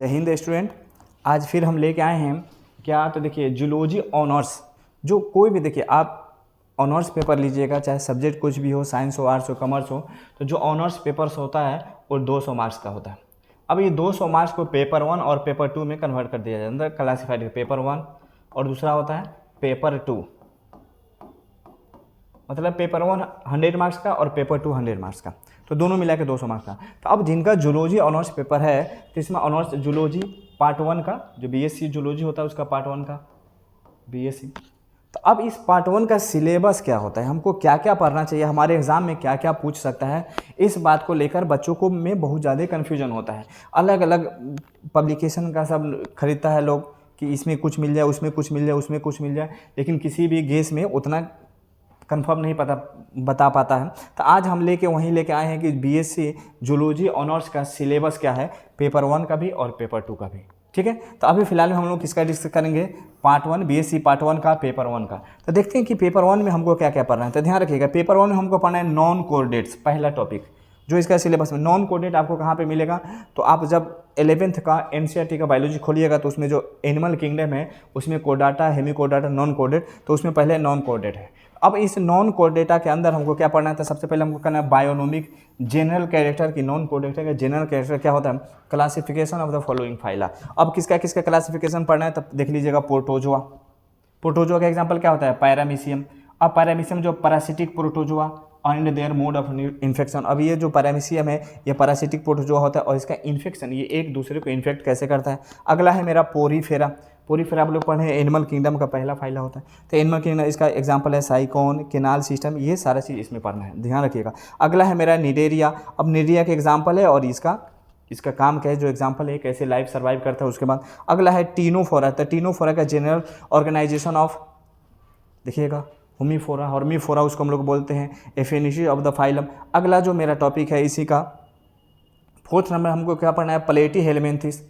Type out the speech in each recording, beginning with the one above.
जय हिंद स्टूडेंट। आज फिर हम लेके आए हैं क्या, तो देखिए जूलॉजी ऑनर्स। जो कोई भी देखिए आप ऑनर्स पेपर लीजिएगा, चाहे सब्जेक्ट कुछ भी हो, साइंस हो, आर्ट्स हो, कॉमर्स हो, तो जो ऑनर्स पेपर्स होता है वो 200 मार्क्स का होता है। अब ये 200 मार्क्स को पेपर 1 और पेपर 2 में कन्वर्ट कर दिया जाता है, क्लासीफाइड पेपर 1 और दूसरा होता है पेपर 2। मतलब पेपर 1 100 मार्क्स का और पेपर 2 100 मार्क्स का, तो दोनों मिला के 200 मार्क्स का। तो अब जिनका जूलॉजी ऑनर्स पेपर है, तो इसमें ऑनर्स जूलॉजी पार्ट 1 का, जो बीएससी जूलॉजी होता है उसका पार्ट 1 का बीएससी। तो अब इस पार्ट 1 का सिलेबस क्या होता है, हमको क्या क्या पढ़ना चाहिए, हमारे एग्जाम में क्या क्या पूछ सकता है, इस बात को लेकर बच्चों को में बहुत ज़्यादा कन्फ्यूजन होता है। अलग अलग पब्लिकेशन का सब खरीदता है लोग कि इसमें कुछ मिल जाए, उसमें कुछ मिल जाए, उसमें कुछ मिल जाए, लेकिन किसी भी गेस में उतना कंफर्म नहीं बता पाता है। तो आज हम वहीं लेके आए हैं कि बीएससी जूलॉजी ऑनर्स का सिलेबस क्या है, पेपर 1 का भी और पेपर 2 का भी। ठीक है, तो अभी फिलहाल में हम लोग किसका डिस्कस करेंगे, पार्ट 1 बीएससी पार्ट 1 का, पेपर 1 का। तो देखते हैं कि पेपर 1 में हमको क्या क्या पढ़ना है। तो ध्यान रखिएगा, पेपर 1 में हमको पढ़ना है नॉन कोऑर्डिनेट्स, पहला टॉपिक जो इसका सिलेबस में। नॉन कोऑर्डिनेट आपको कहाँ पे मिलेगा, तो आप जब 11th का एनसीईआरटी का बायोलॉजी खोलिएगा तो उसमें जो एनिमल किंगडम है उसमें कोडाटा, हेमिकोडाटा, नॉन कोऑर्डिनेट, तो उसमें पहले नॉन कोऑर्डिनेट है। अब इस नॉन कोऑर्डिनेटा के अंदर हमको क्या पढ़ना है, तो सबसे पहले हमको करना है बायोनोमिक जनरल कैरेक्टर की। नॉन कोऑर्डिनेटर का जनरल कैरेक्टर क्या होता है, classification of the following phyla. अब किसका किसका क्लासिफिकेशन पढ़ना है, तब देख लीजिएगा प्रोटोजोआ। प्रोटोजोआ का एग्जाम्पल क्या होता है, पैरामीशियम। अब पैरामीशियम जो parasitic protozoa and their mode of infection. अब ये जो पैरामीशियम है ये पैरासिटिक प्रोटोजोआ होता है और इसका इन्फेक्शन, ये एक दूसरे को इन्फेक्ट कैसे करता है। अगला है मेरा पोरीफेरा। पोरीफेरा आप लोग पढ़े हैं, एनिमल किंगडम का पहला फाइला होता है। तो एनिमल किंगडम इसका एग्जांपल है साइकोन, केनाल सिस्टम, ये सारा चीज़ इसमें पढ़ना है, ध्यान रखिएगा। अगला है मेरा निडेरिया। अब निडेरिया के एग्जाम्पल है और इसका काम क्या है, जो एग्जाम्पल है कैसे लाइफ सर्वाइव करता है। उसके बाद अगला है टीनोफोरा। तो टीनोफोरा का जनरल ऑर्गेनाइजेशन ऑफ, देखिएगा होमीफोरा, हॉर्मीफोरा उसको हम लोग बोलते हैं, एफिनिटी ऑफ द फाइलम। अगला जो मेरा टॉपिक है इसी का 4th नंबर हमको क्या पढ़ना है, प्लेटी हेलमेंथिस।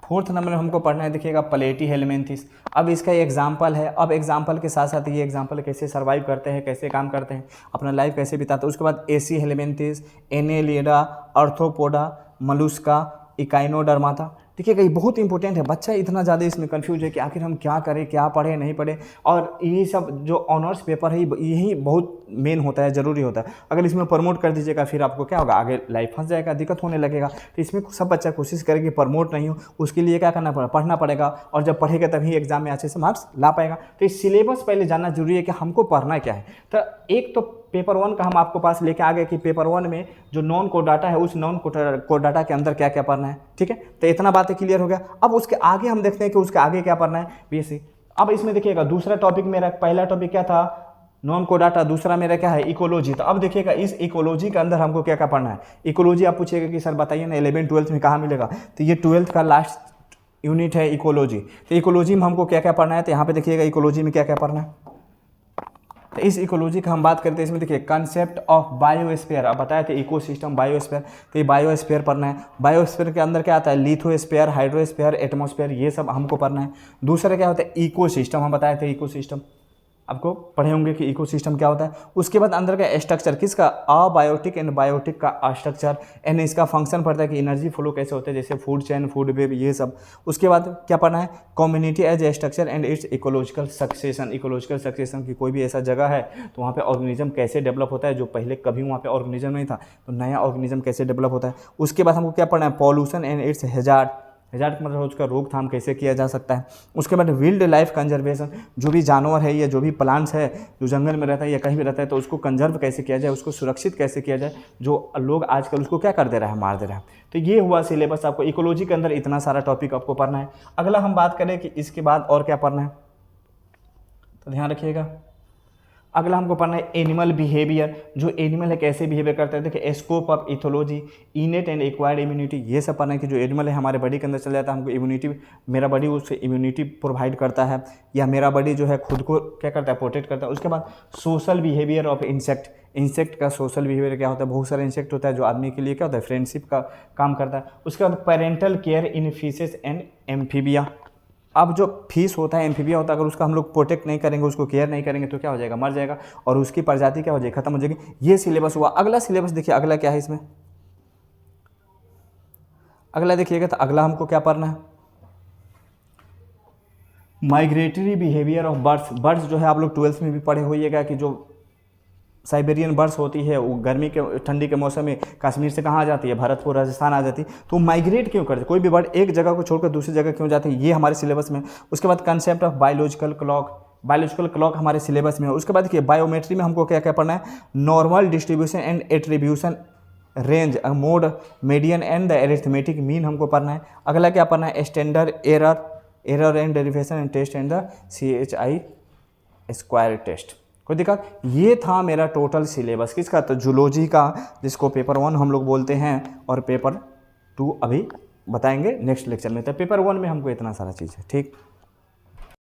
फोर्थ नंबर में हमको पढ़ना है, देखिएगा प्लेटी हेलमेंथिस। अब इसका एग्जाम्पल है, अब एग्जाम्पल के साथ साथ ये एग्जाम्पल कैसे सर्वाइव करते हैं, कैसे काम करते हैं, अपना लाइफ कैसे बिताते हैं। उसके बाद aschelminthes, annelida, arthropoda, mollusca, echinodermata. देखिएगा ये बहुत इंपॉर्टेंट है, बच्चा इतना ज़्यादा इसमें कंफ्यूज है कि आखिर हम क्या करें, क्या पढ़े नहीं पढ़े। और यही सब जो ऑनर्स पेपर है यही बहुत मेन होता है, ज़रूरी होता है। अगर इसमें प्रमोट कर दीजिएगा फिर आपको क्या होगा, आगे लाइफ फंस जाएगा, दिक्कत होने लगेगा। तो इसमें सब बच्चा कोशिश करे कि प्रमोट नहीं हो, उसके लिए क्या करना पड़ेगा, पढ़ना पड़ेगा। और जब पढ़ेगा तभी एग्जाम में अच्छे से मार्क्स ला पाएगा। तो इस सिलेबस पहले जानना जरूरी है कि हमको पढ़ना क्या है। तो एक तो पेपर 1 का हम आपको पास लेके आ गए कि पेपर 1 में जो नॉन कोडाटा है उस नॉन कोडाटा के अंदर क्या क्या पढ़ना है। ठीक है, तो इतना बातें क्लियर हो गया। अब उसके आगे हम देखते हैं कि उसके आगे क्या पढ़ना है, बीएससी। अब इसमें देखिएगा दूसरा टॉपिक मेरा, पहला टॉपिक क्या था, नॉन कोडाटा, दूसरा मेरा क्या है, इकोलॉजी। तो अब देखिएगा इस इकोलॉजी के अंदर हमको क्या क्या पढ़ना है। इकोलॉजी आप पूछिएगा कि सर बताइए ना 11th 12th में कहाँ मिलेगा, तो ये 12th का लास्ट यूनिट है इकोलॉजी। तो इकोलॉजी में हमको क्या क्या पढ़ना है, तो यहाँ पे देखिएगा इकोलॉजी में क्या क्या पढ़ना है। तो इस इकोलॉजी का हम बात करते हैं, इसमें देखिए कंसेप्ट ऑफ बायोस्फीयर। अब बताए थे इकोसिस्टम, बायोस्फीयर, तो ये बायोस्फीयर पढ़ना है। बायोस्फीयर के अंदर क्या आता है, लिथोस्फीयर, हाइड्रोस्फीयर, एटमॉस्फेयर, ये सब हमको पढ़ना है। दूसरा क्या होता है, इकोसिस्टम, हम बताए थे इकोसिस्टम, आपको पढ़े होंगे कि इकोसिस्टम क्या होता है। उसके बाद अंदर का स्ट्रक्चर, किसका, अबायोटिक एंड बायोटिक का स्ट्रक्चर, एंड इसका फंक्शन पढ़ता है कि एनर्जी फ्लो कैसे होता है, जैसे फूड चेन, फूड वेब, ये सब। उसके बाद क्या पढ़ना है, community as a structure and its ecological succession. Ecological succession की कोई भी ऐसा जगह है तो वहाँ पे ऑर्गेनिज्म कैसे डेवलप होता है, जो पहले कभी वहाँ पे ऑर्गेनिज्म नहीं था, तो नया ऑर्गेनिज्म कैसे डेवलप होता है। उसके बाद हमको क्या पढ़ना है, pollution and it's hazard. Hazard का मतलब उसका रोकथाम कैसे किया जा सकता है। उसके बाद वाइल्ड लाइफ कंजर्वेशन, जो भी जानवर है या जो भी प्लांट्स है जो जंगल में रहता है या कहीं भी रहता है तो उसको कंजर्व कैसे किया जाए, उसको सुरक्षित कैसे किया जाए, जो लोग आजकल उसको क्या कर दे रहा है, मार दे रहा है। तो ये हुआ सिलेबस। आपको इकोलॉजी के अंदर इतना सारा टॉपिक आपको पढ़ना है। अगला हम बात करें कि इसके बाद और क्या पढ़ना है, तो ध्यान रखिएगा। अगला हमको पढ़ना है एनिमल बिहेवियर, जो एनिमल है कैसे बिहेवियर करता है। देखिए scope of ethology, इनेट and acquired immunity, ये सब पढ़ना है कि जो एनिमल है हमारे बॉडी के अंदर चल जाता है, हमको इम्यूनिटी, मेरा बॉडी उससे इम्यूनिटी प्रोवाइड करता है या मेरा बॉडी जो है खुद को क्या करता है, प्रोटेक्ट करता है। उसके बाद social behaviour of insect, insect का सोशल बिहेवियर क्या होता है, बहुत सारा इंसेक्ट होता है जो आदमी के लिए क्या होता है, फ्रेंडशिप का काम करता है। उसके बाद parental care in fishes and amphibia, अब जो फिश होता है, एम्फीबिया होता है, अगर उसका हम लोग प्रोटेक्ट नहीं करेंगे, उसको केयर नहीं करेंगे तो क्या हो जाएगा, मर जाएगा और उसकी प्रजाति क्या हो जाएगी, खत्म हो जाएगी। ये सिलेबस हुआ। अगला सिलेबस देखिए, अगला क्या है इसमें, अगला देखिएगा तो अगला हमको क्या पढ़ना है, migratory behaviour of birds. Birds जो है आप लोग 12th में भी पढ़े होइएगा कि जो साइबेरियन बर्ड्स होती है वो गर्मी के ठंडी के मौसम में कश्मीर से कहाँ आ जाती है, भरतपुर राजस्थान आ जाती है। तो माइग्रेट क्यों करते, कोई भी बर्ड एक जगह को छोड़कर दूसरी जगह क्यों जाते हैं, ये हमारे सिलेबस में। उसके बाद concept of biological clock, biological clock हमारे सिलेबस में है। उसके बाद देखिए बायोमेट्री में हमको क्या क्या पढ़ना है, normal distribution and attribution range, mode, median and the arithmetic mean हमको पढ़ना है। अगला क्या पढ़ना है, standard error, error and derivation and test and the CHI square test. कोई दिक्कत, ये था मेरा टोटल सिलेबस किसका, तो जूलॉजी का, जिसको पेपर 1 हम लोग बोलते हैं और पेपर 2 अभी बताएंगे नेक्स्ट लेक्चर में। तो पेपर 1 में हमको इतना सारा चीज़ है, ठीक।